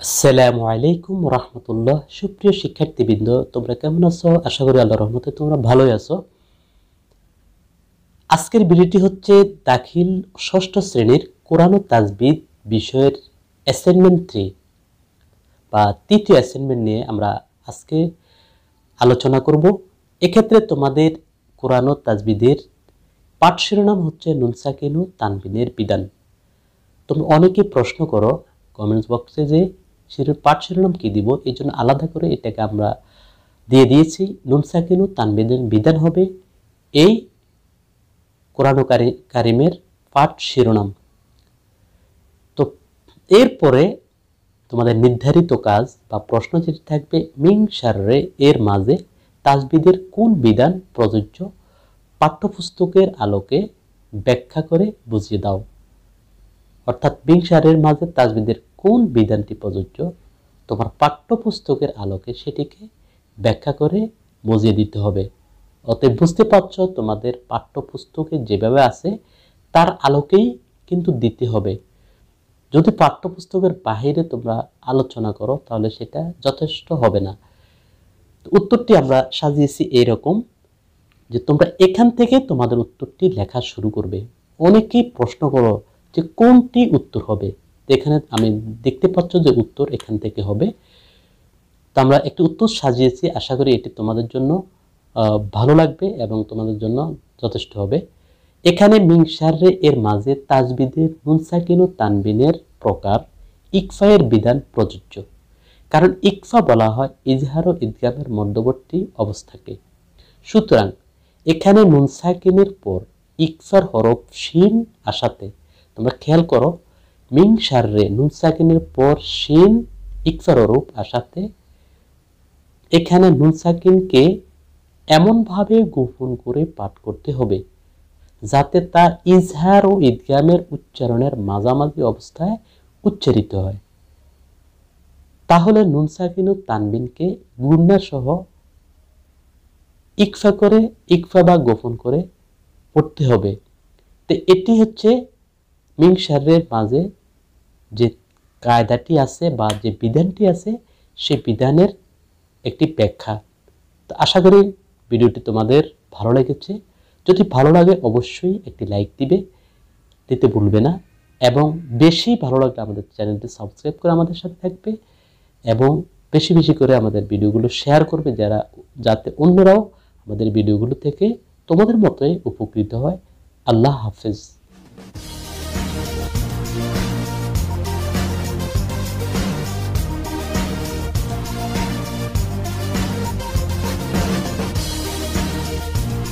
আসসালামু আলাইকুম রহমতুল্লাহ। সুপ্রিয় শিক্ষার্থীবৃন্দ, তোমরা কেমন আছো? আশা করি আল্লাহর রহমতে তোমরা ভালোই আছো। আজকের ভিডিওটি হচ্ছে দাখিল ষষ্ঠ শ্রেণীর কোরআন ও তাজবিদ বিষয়ের অ্যাসাইনমেন্ট 3 বা তৃতীয় অ্যাসাইনমেন্ট নিয়ে আমরা আজকে আলোচনা করব। এক্ষেত্রে তোমাদের কোরআন ও তাজবিদের পাঠ শিরোনাম হচ্ছে নুন সাকিন ও তানবিনের বিধান। তোমরা অনেকে প্রশ্ন করো কমেন্টস বক্সে যে পাঠ শিরোনাম কি দিব, এই জন্য আলাদা করে এটাকে আমরা দিয়ে দিয়েছি। নুন সাকিন ও তানবিনের বিধান হবে এই কোরআন কারিমের পাঠ শিরোনাম। তো এরপরে তোমাদের নির্ধারিত কাজ বা প্রশ্ন যেটি থাকবে, মিং শাররে এর মাঝে তাজবিদের কোন বিধান প্রযোজ্য, পাঠ্যপুস্তকের আলোকে ব্যাখ্যা করে বুঝিয়ে দাও। অর্থাৎ মিং শাররের মাঝে তাজবিদের কোন বিধানটি প্রযোজ্য, তোমার পাঠ্যপুস্তকের আলোকে সেটিকে ব্যাখ্যা করে বুঝিয়ে দিতে হবে। অতএব বুঝতে পারছো, তোমাদের পাঠ্যপুস্তকে যেভাবে আছে তার আলোকেই কিন্তু দিতে হবে। যদি পাঠ্যপুস্তকের বাহিরে তোমরা আলোচনা করো তাহলে সেটা যথেষ্ট হবে না। উত্তরটি আমরা সাজিয়েছি এইরকম যে তোমরা এখান থেকে তোমাদের উত্তরটি লেখা শুরু করবে। অনেকেই প্রশ্ন করো যে কোনটি উত্তর হবে। এখানে আমি দেখতে পাচ্ছ যে উত্তর এখান থেকে হবে। তো আমরা একটি উত্তর সাজিয়েছি, আশা করি এটি তোমাদের জন্য ভালো লাগবে এবং তোমাদের জন্য যথেষ্ট হবে। এখানে মিং শাররে এর মাঝে তাজবিদের নুন সাকিন ও তানবিনের প্রকার ইকফায়ের বিধান প্রযোজ্য। কারণ ইকফা বলা হয় ইজহার ও ইদগামের মধ্যবর্তী অবস্থাকে। সুতরাং এখানে নুন সাকিনের পর ইকফার হরফ শিন আসাতে, তোমরা খেয়াল করো, মিং শাররে নুন সাকিনের পর শিন ইকফার হরফ আসাতে এখানে নুন সাকিনকে এমনভাবে গোপন করে পাঠ করতে হবে যাতে তা ইজহার ও ইদগামের উচ্চারণের মাঝামাঝি অবস্থায় উচ্চারিত হয়। তাহলে নুন সাকিন ও তানবিনকে গুণনা সহ ইকফা বা গোপন করে পড়তে হবে। তো এটি হচ্ছে মিং শাররের মাঝে যে কায়দাটি আছে বা যে বিধানটি আছে সেই বিধানের একটি ব্যাখ্যা। তো আশা করি ভিডিওটি তোমাদের ভালো লেগেছে। যদি ভালো লাগে অবশ্যই একটি লাইক দিতে ভুলবে না, এবং বেশি ভালো লাগলে আমাদের চ্যানেলটি সাবস্ক্রাইব করে আমাদের সাথে থাকবে এবং বেশি বেশি করে আমাদের ভিডিওগুলো শেয়ার করবে যাতে অন্যরাও আমাদের ভিডিওগুলো থেকে তোমাদের মতোই উপকৃত হয়। আল্লাহ হাফেজ।